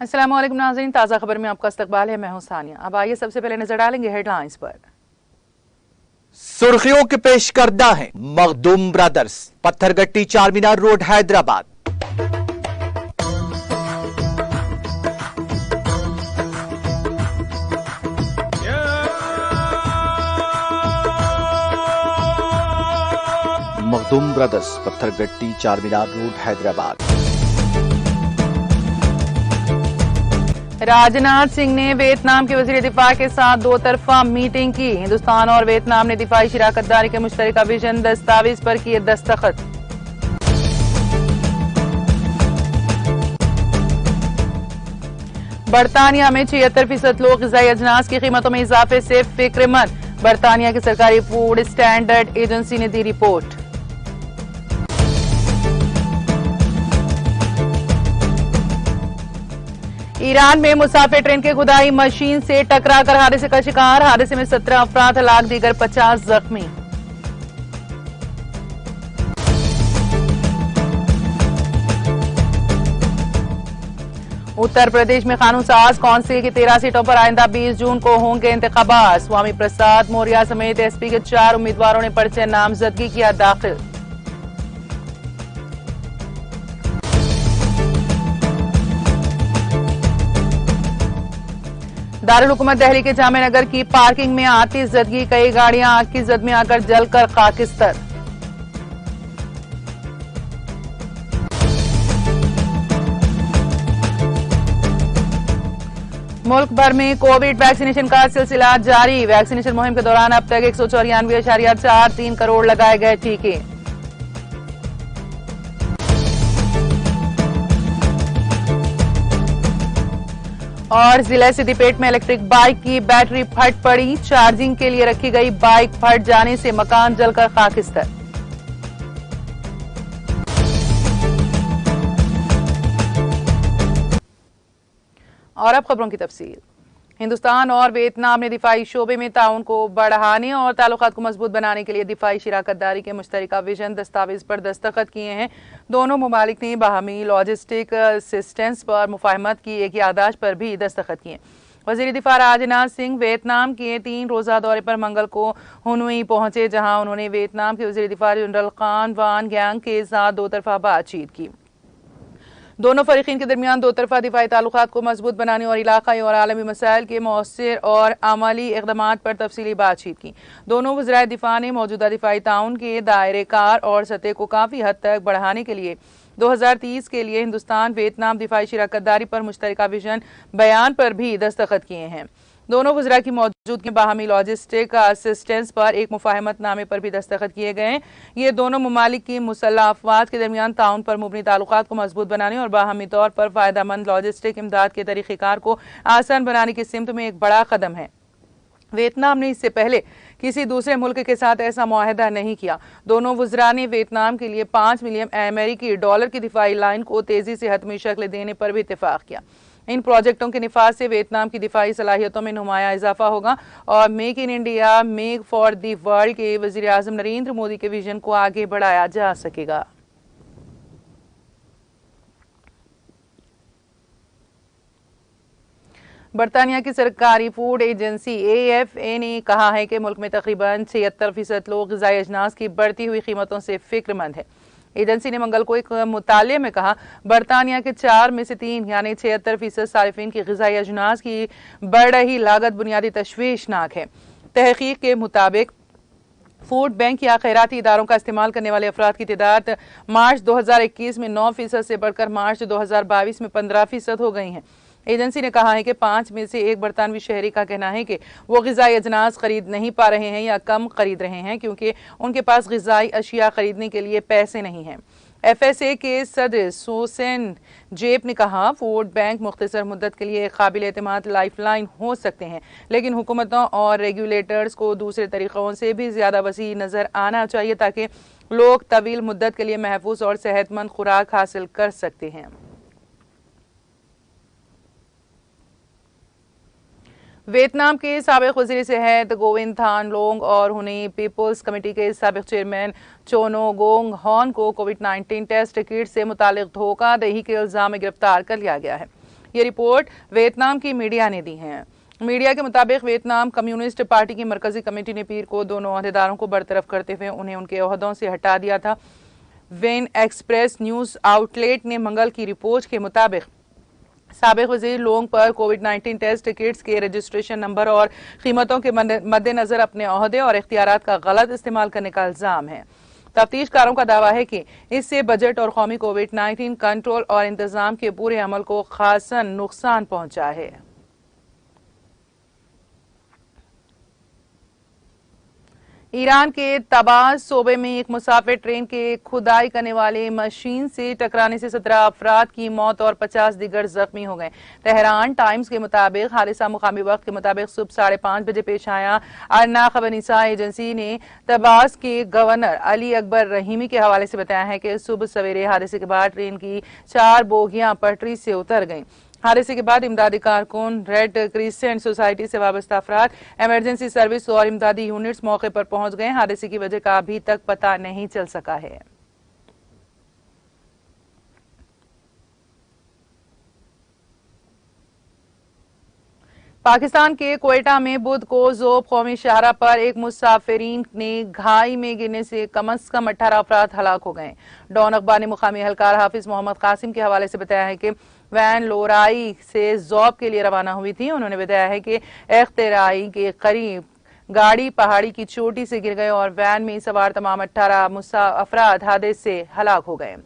अस्सलाम वालेकुम नाज़रीन, ताज़ा खबर में आपका इस्तकबाल है। मैं हूं सानिया। अब आइए सबसे पहले नजर डालेंगे हेडलाइंस पर। सुर्खियों के पेश करदा है Makhdoom brothers, Pathergatti Charminar road Hyderabad. Makhdoom brothers, Pathergatti Charminar road Hyderabad. Rajnath Singh ने वियतनाम के वजीर दिफा के साथ दो तरफा मीटिंग की। हिंदुस्तान और वियतनाम ने दिफाई शराकतदारी के मुश्तरका विजन दस्तावेज पर किए दस्तखत। बरतानिया में 76% लोग ग़िज़ाई अजनास की कीमतों में इजाफे से फिक्रमंद। बरतानिया की सरकारी फूड स्टैंडर्ड एजेंसी ने दी रिपोर्ट। ईरान में मुसाफिर ट्रेन के खुदाई मशीन से टकराकर हादसे का शिकार। हादसे में 17 अफराद हलाक, दीगर 50 जख्मी। उत्तर प्रदेश में कानून साज काउंसिल की 13 सीटों पर आइंदा 20 जून को होंगे इंतखाबात। स्वामी प्रसाद मौर्य समेत एसपी के 4 उम्मीदवारों ने पर्चे नामजदगी किया दाखिल। दारुल हुकूमत दिल्ली के जामे नगर की पार्किंग में आतिशजदगी, कई गाड़ियां आग की जद में आकर जलकर खाकिस्तर। मुल्क भर में कोविड वैक्सीनेशन का सिलसिला जारी। वैक्सीनेशन मुहिम के दौरान अब तक 194.43 करोड़ लगाए गए टीके। और जिला सिद्दीपेट में इलेक्ट्रिक बाइक की बैटरी फट पड़ी। चार्जिंग के लिए रखी गई बाइक फट जाने से मकान जलकर खाकिस्तर। और अब खबरों की तफसील। हिंदुस्तान और वियतनाम ने दिफाई शोबे में ताउन को बढ़ाने और ताल्लुकात को मजबूत बनाने के लिए दिफाई शराकतदारी के मुश्तरका विजन दस्तावेज पर दस्तखत किए हैं। दोनों ममालिक ने बाहमी लॉजिस्टिक असिस्टेंस पर मुफाहमत की एक यादाश्त पर भी दस्तखत किए। वजीर दिफा राजनाथ सिंह वियतनाम के 3 रोजा दौरे पर मंगल को हुनुई पहुंचे, जहां उन्होंने वियतनाम के वजीर दिफा जनरल खान वान ग्यांग के साथ दो तरफा बातचीत की। दोनों फरीकीन के दरमियान दो तरफा दिफाई ताल्लुकात को मजबूत बनाने और इलाकाई और आलमी मसाइल के मौसर और अमली इक़दामात पर तफसीली बातचीत की। दोनों वज़राए दिफा ने मौजूदा दिफाई ताउन के दायरे कार और सतह को काफ़ी हद तक बढ़ाने के लिए 2030 के लिए हिंदुस्तान वियतनाम दिफाई शराकतदारी पर मुश्तरका विजन बयान पर भी दस्तखत किए हैं। दोनों वज़रा की मौजूदगी में बाहमी लॉजिस्टिक असिस्टेंस पर एक मुफाहमतनामे पर भी दस्तखत किए गए। ये दोनों ममालिक की मुसल्लह अफवाज के दरमियान ताउन पर मुबनी ताल्लुकात को मजबूत बनाने और बाहमी तौर पर फ़ायदामंद लॉजिस्टिक इमदाद के तरीक़ेकार को आसान बनाने की सिमत में एक बड़ा कदम है। वियतनाम ने इससे पहले किसी दूसरे मुल्क के साथ ऐसा मुआहदा नहीं किया। दोनों वज़रा ने वियतनाम के लिए $5 मिलियन अमेरिकी डॉलर की दिफाई लाइन को तेजी से हतमी शक्ल देने पर भी इत्तेफाक किया। इन प्रोजेक्टों के निफाज से वियतनाम की दिफाई सलाहियतों में नुमाया इजाफा होगा और make in India, make for the world के वज़ीर आज़म नरेंद्र मोदी के विजन को आगे बढ़ाया जा सकेगा। बरतानिया की सरकारी फूड एजेंसी AFA ने कहा है कि मुल्क में तकरीबन 76% लोग ग़िज़ाई अजनास की बढ़ती हुई कीमतों से फिक्रमंद है। एजेंसी ने मंगल को एक मुताले में कहा, बरतानिया के 4 में से 3 यानी 76% सारिफिन की ग़िज़ाई अजनास की बढ़ रही लागत बुनियादी तशवीशनाक है। तहकीक के मुताबिक फूड बैंक या खैराती इदारों का इस्तेमाल करने वाले अफराद की तादाद मार्च 2021 में 9% से बढ़कर मार्च 2022 में 15% हो गई हैं। एजेंसी ने कहा है कि 5 में से 1 बरतानवी शहरी का कहना है कि वो ग़िज़ाई अजनास खरीद नहीं पा रहे हैं या कम खरीद रहे हैं क्योंकि उनके पास ग़िज़ाई अशिया खरीदने के लिए पैसे नहीं हैं। FSA के सदर सोसेन जेब ने कहा, फूड बैंक मुख्तसर मुद्दत के लिए एक काबिल एतमाद लाइफलाइन हो सकते हैं, लेकिन हुकूमतों और रेगुलेटर्स को दूसरे तरीक़ों से भी ज़्यादा वसी नज़र आना चाहिए ताकि लोग तवील मुद्दत के लिए महफूज और सेहतमंद खुराक हासिल कर सकते हैं। वियतनाम के साबिक वज़ीर सेहत गोविंद थान लोंग और हुनई पीपल्स कमेटी के साबिक चेयरमैन चोनो गोंग हॉन को कोविड-19 टेस्ट किट से मुतालिक धोखाधड़ी के इल्जाम में गिरफ्तार कर लिया गया है। ये रिपोर्ट वियतनाम की मीडिया ने दी है। मीडिया के मुताबिक वियतनाम कम्युनिस्ट पार्टी की मरकजी कमेटी ने पीर को दोनों ओहदेदारों को बरतरफ करते हुए उन्हें उनके ओहदों से हटा दिया था। वेन एक्सप्रेस न्यूज आउटलेट ने मंगल की रिपोर्ट के मुताबिक साबिक वजीर लोंग पर कोविड-19 टेस्ट किट्स के रजिस्ट्रेशन नंबर और कीमतों के मद्देनजर अपने ओहदे और इख्तियारात का गलत इस्तेमाल करने का इल्जाम है। तफ्तीशकारों का दावा है कि इससे बजट और कौमी कोविड-19 कंट्रोल और इंतजाम के पूरे अमल को खासन नुकसान पहुंचा है। ईरान के तबाज सूबे में एक मुसाफिर ट्रेन के खुदाई करने वाले मशीन से टकराने से 17 अफराद की मौत और 50 दीगर जख्मी हो गए। तेहरान टाइम्स के मुताबिक हादसा मुकामी वक्त के मुताबिक सुबह 5:30 बजे पेश आया। अन्ना खबरनिसा एजेंसी ने तबाज के गवर्नर अली अकबर रहीमी के हवाले से बताया है कि सुबह सवेरे हादसे के बाद ट्रेन की 4 बोगियां पटरी से उतर गईं। हादसे के बाद इमदादी कारकुन, रेड क्रिसेंट सोसाइटी से वाबस्ता अफराद, इमरजेंसी सर्विस और इमदादी यूनिट्स मौके पर पहुंच गए। हादसे की वजह का अभी तक पता नहीं चल सका है। पाकिस्तान के क्वेटा में बुध को जोब कौमी शाहरा पर एक मुसाफिरीन ने घाई में गिरने से कम अज कम 18 अफराद हलाक हो गए। डॉन अखबार ने मुकामी एहलकार हाफिज मोहम्मद कासिम के हवाले से बताया है कि वैन लोराई से जॉब के लिए रवाना हुई थी। उन्होंने बताया है कि इख्तिराई के करीब गाड़ी पहाड़ी की चोटी से गिर गए और वैन में सवार तमाम 18 अफराद हादसे से हलाक हो गए।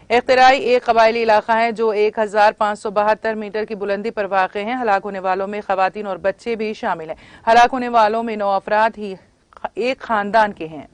इख्तिराई एक कबायली इलाका है जो 1572 मीटर की बुलंदी पर वाक़ है। हलाक होने वालों में खवातीन और बच्चे भी शामिल हैं। हलाक होने वालों में 9 अफराद ही एक खानदान के हैं।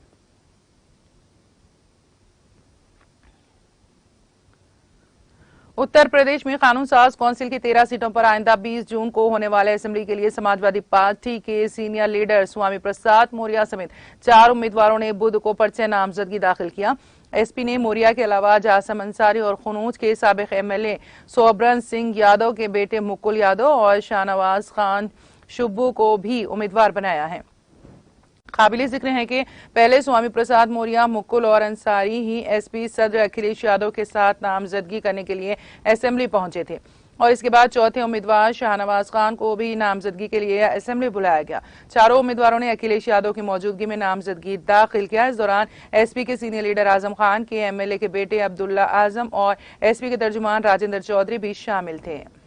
उत्तर प्रदेश में कानून साज कौंसिल की 13 सीटों पर आइंदा 20 जून को होने वाले असेंबली के लिए समाजवादी पार्टी के सीनियर लीडर स्वामी प्रसाद मौर्य समेत 4 उम्मीदवारों ने बुध को पर्चे नामजदगी दाखिल किया। एसपी ने मौर्य के अलावा जासम अंसारी और खनूज के साबिक एमएलए सोबरन सिंह यादव के बेटे मुकुल यादव और शाहनवाज खान शुब्बू को भी उम्मीदवार बनाया है। काबिल जिक्र है कि पहले स्वामी प्रसाद मौर्य, मुकुल और अंसारी ही एसपी सदर अखिलेश यादव के साथ नामजदगी करने के लिए असेंबली पहुंचे थे और इसके बाद चौथे उम्मीदवार शाहनवाज खान को भी नामजदगी के लिए असेंबली बुलाया गया। चारों उम्मीदवारों ने अखिलेश यादव की मौजूदगी में नामजदगी दाखिल किया। इस दौरान एसपी के सीनियर लीडर आजम खान के एमएलए के बेटे अब्दुल्ला आजम और एसपी के तर्जुमान राजेंद्र चौधरी भी शामिल थे।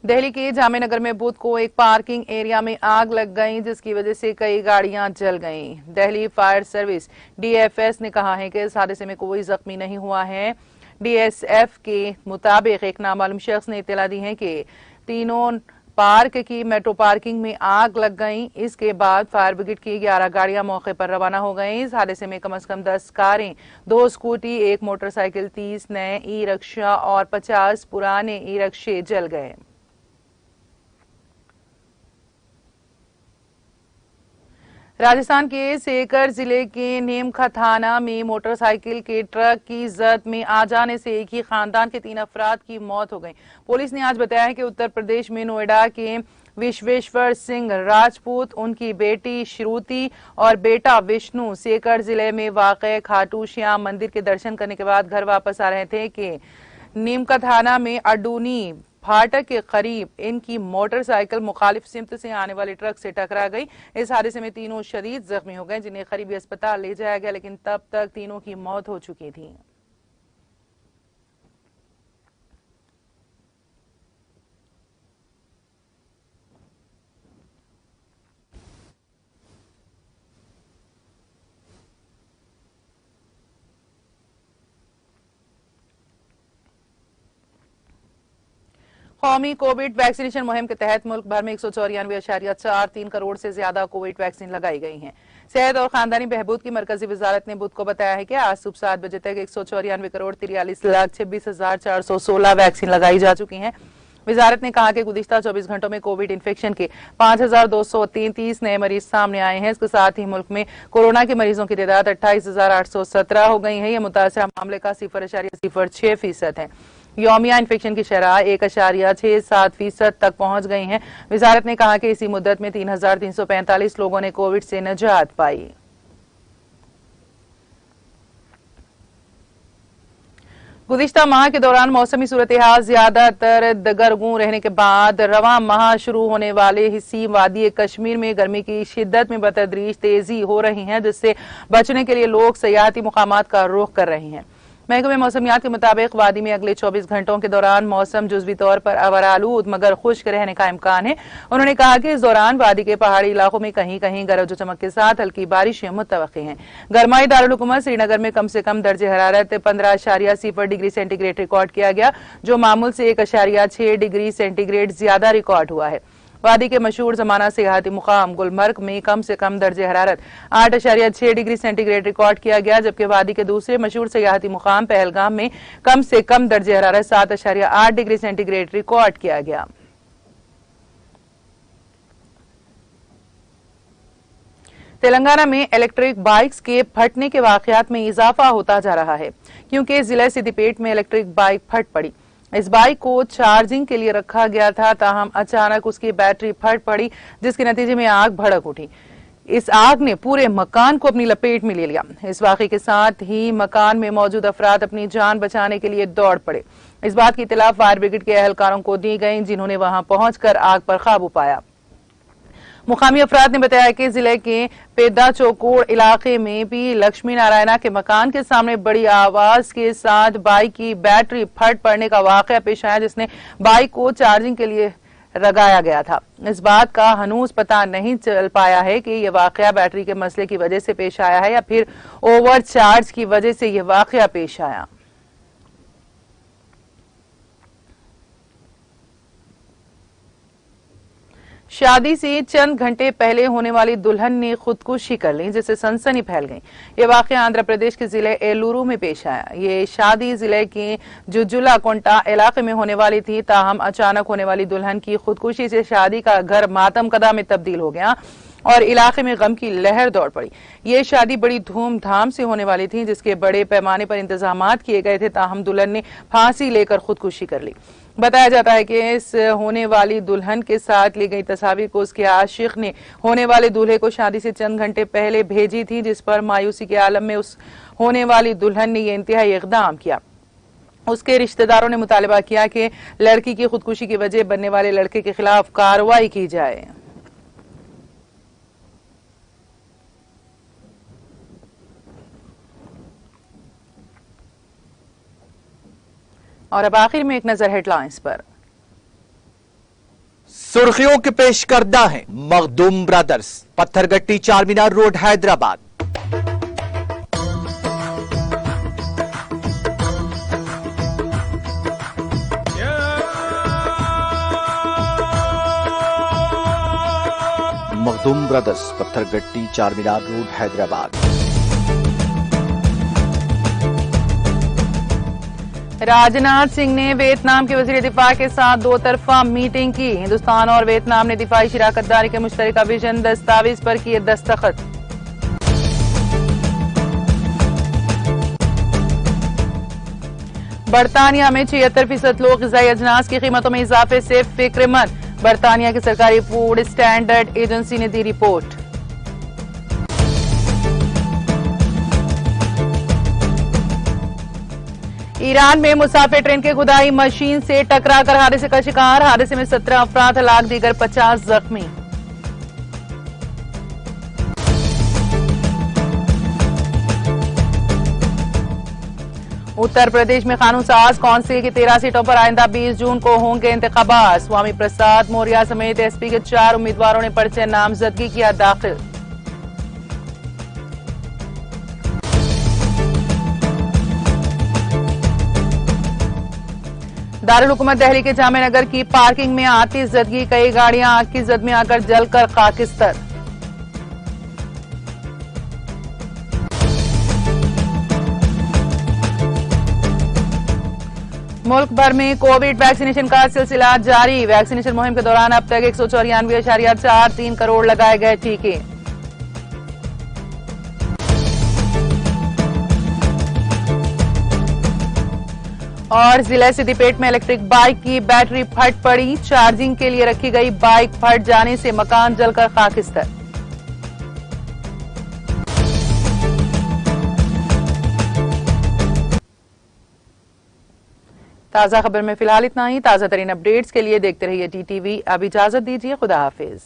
दिल्ली के जामे नगर में बुध को एक पार्किंग एरिया में आग लग गई, जिसकी वजह से कई गाड़ियां जल गईं। दिल्ली फायर सर्विस डीएफएस ने कहा है कि इस हादसे में कोई जख्मी नहीं हुआ है। डीएसएफ के मुताबिक एक नामालूम शख्स ने इत्तला दी है कि तीनों पार्क की मेट्रो पार्किंग में आग लग गई। इसके बाद फायर ब्रिगेड की 11 गाड़ियां मौके पर रवाना हो गई। इस हादसे में कम से कम 10 कारें, 2 स्कूटी, 1 मोटरसाइकिल, 30 नए ई रिक्शा और 50 पुराने ई रिक्शे जल गए। राजस्थान के सीकर जिले के नीमखा थाना में मोटरसाइकिल के ट्रक की जद में आ जाने से एक ही खानदान के 3 अफराद की मौत हो गई। पुलिस ने आज बताया कि उत्तर प्रदेश में नोएडा के विश्वेश्वर सिंह राजपूत, उनकी बेटी श्रुति और बेटा विष्णु सीकर जिले में वाक़ खाटू श्याम मंदिर के दर्शन करने के बाद घर वापस आ रहे थे कि नीमका थाना में अडूनी फाटक के करीब इनकी मोटरसाइकिल मुखालिफ सिमत से आने वाले ट्रक से टकरा गई। इस हादसे में तीनों शदीद जख्मी हो गए, जिन्हें करीबी अस्पताल ले जाया गया, लेकिन तब तक तीनों की मौत हो चुकी थी। कौमी कोविड वैक्सीनेशन मुहिम के तहत मुल्क भर में 194.43 करोड़ से ज्यादा कोविड वैक्सीन लगाई गई हैं। सेहत और खानदानी बहबूद की मरकजी वजारत ने बुध को बताया है कि आज सुबह 7 बजे तक 194.43,46,416 वैक्सीन लगाई जा चुकी हैं। वजारत ने कहा कि गुज़िश्ता 24 घंटों में कोविड इन्फेक्शन के 5,233 नए मरीज सामने आए हैं। इसके साथ ही मुल्क में कोरोना के मरीजों की तादाद 28,817 हो गई है। यह मुतासरा मामले का 0.06% है। यौमिया इन्फेक्शन की शरह 1.67% तक पहुंच गई हैं। वजारत ने कहा कि इसी मुद्दत में 3,345 लोगों ने कोविड से निजात पाई। गुज़िश्ता माह के दौरान मौसमी सूरत हाल ज्यादातर दगरगू रहने के बाद रवां माह शुरू होने वाले हिस्सी वादी कश्मीर में गर्मी की शिद्दत में बतदरीज तेजी हो रही है, जिससे बचने के लिए लोग सयाहती मुकामात का रुख कर रहे हैं। महकमे मौसमियात के मुताबिक वादी में अगले 24 घंटों के दौरान मौसम जुज़वी तौर पर अवरालूद मगर खुश्क रहने का इम्कान है। उन्होंने कहा कि इस दौरान वादी के पहाड़ी इलाकों में कहीं कहीं गरज चमक के साथ हल्की बारिशें मुतवक्की हैं। गरमाई दारुल हुकूमत श्रीनगर में कम से कम दर्जे हरारत 15.0 डिग्री सेंटीग्रेड रिकॉर्ड किया गया, जो मामूल से 1.6 डिग्री सेंटीग्रेड ज्यादा रिकॉर्ड हुआ है। वादी के मशहूर जमाना सियाहती मुकाम गुलमर्ग में कम से कम दर्जे हरारत 8.6 डिग्री सेंटीग्रेड रिकॉर्ड किया गया, जबकि वादी के दूसरे मशहूर सियाहती मुकाम पहलगाम में कम से कम दर्जे हरारत 7.8 डिग्री सेंटीग्रेड रिकॉर्ड किया गया। तेलंगाना में इलेक्ट्रिक बाइक्स के फटने के वाकयात में इजाफा होता जा रहा है, क्योंकि जिले सिद्दीपेट में इलेक्ट्रिक बाइक फट पड़ी। इस बाइक को चार्जिंग के लिए रखा गया था, ताहम अचानक उसकी बैटरी फट पड़ी, जिसके नतीजे में आग भड़क उठी। इस आग ने पूरे मकान को अपनी लपेट में ले लिया। इस वाक़े के साथ ही मकान में मौजूद अफराद अपनी जान बचाने के लिए दौड़ पड़े। इस बात की इत्तला फायर ब्रिगेड के एहलकारों को दी गई, जिन्होंने वहां पहुंचकर आग पर काबू पाया। मुकामी अफराद ने बताया कि जिले के पेदा चौकोड़ इलाके में भी लक्ष्मी नारायणा के मकान के सामने बड़ी आवाज के साथ बाइक की बैटरी फट पड़ने का वाकया पेश आया, जिसने बाइक को चार्जिंग के लिए लगाया गया था। इस बात का हनूज पता नहीं चल पाया है कि यह वाकया बैटरी के मसले की वजह से पेश आया है या फिर ओवरचार्ज की वजह से यह वाकया पेश आया। शादी से चंद घंटे पहले होने वाली दुल्हन ने खुदकुशी कर ली, जिससे सनसनी फैल गई। ये वाकया आंध्र प्रदेश के जिले एलूरू में पेश आया। ये शादी जिले के जुजुला कोंटा इलाके में होने वाली थी, ताहम अचानक होने वाली दुल्हन की खुदकुशी से शादी का घर मातम कदा में तब्दील हो गया और इलाके में गम की लहर दौड़ पड़ी। ये शादी बड़ी धूमधाम से होने वाली थी, जिसके बड़े पैमाने पर इंतजामात किए गए थे, ताहम दुल्हन ने फांसी लेकर खुदकुशी कर ली। बताया जाता है कि इस होने वाली दुल्हन के साथ ली गई तस्वीर को उसके आशिक ने होने वाले दूल्हे को शादी से चंद घंटे पहले भेजी थी, जिस पर मायूसी के आलम में उस होने वाली दुल्हन ने यह इंतहाई इक़दाम किया। उसके रिश्तेदारों ने मुतालबा किया कि लड़की की खुदकुशी की वजह बनने वाले लड़के के खिलाफ कार्रवाई की जाए। और अब आखिर में एक नजर हेडलाइंस पर। सुर्खियों के पेश करदा है Makhdoom brothers, Pathergatti Charminar road Hyderabad. Makhdoom brothers, Pathergatti Charminar road Hyderabad. Rajnath Singh ने वियतनाम के वजीर दिफा के साथ दो तरफा मीटिंग की। हिंदुस्तान और वियतनाम ने दिफाई शराकतदारी के मुश्तरका विजन दस्तावेज पर किए दस्तखत। बरतानिया में 76% लोग ग़िज़ाई अजनास की कीमतों में इजाफे से फिक्रमंद। बरतानिया की सरकारी फूड स्टैंडर्ड एजेंसी ने दी रिपोर्ट। ईरान में मुसाफिर ट्रेन के खुदाई मशीन से टकराकर हादसे का शिकार। हादसे में 17 अफराद हलाक, दीगर 50 जख्मी। उत्तर प्रदेश में कानून साज काउंसिल की 13 सीटों पर आइंदा 20 जून को होंगे इंतखाबात। स्वामी प्रसाद मौर्य समेत एसपी के 4 उम्मीदवारों ने पर्चे नामजदगी किया दाखिल। दारुल हुकूमत दिल्ली के जामे नगर की पार्किंग में आतिशज़दगी, कई गाड़ियां आग की जद में आकर जलकर खाकिस्तर। मुल्क भर में कोविड वैक्सीनेशन का सिलसिला जारी। वैक्सीनेशन मुहिम के दौरान अब तक 194.43 करोड़ लगाए गए टीके। और जिला सिद्दीपेट में इलेक्ट्रिक बाइक की बैटरी फट पड़ी। चार्जिंग के लिए रखी गई बाइक फट जाने से मकान जलकर खाकिस्तर। ताजा खबर में फिलहाल इतना ही। ताजा तरीन अपडेट्स के लिए देखते रहिए टीटीवी। अब इजाजत दीजिए, खुदा हाफिज।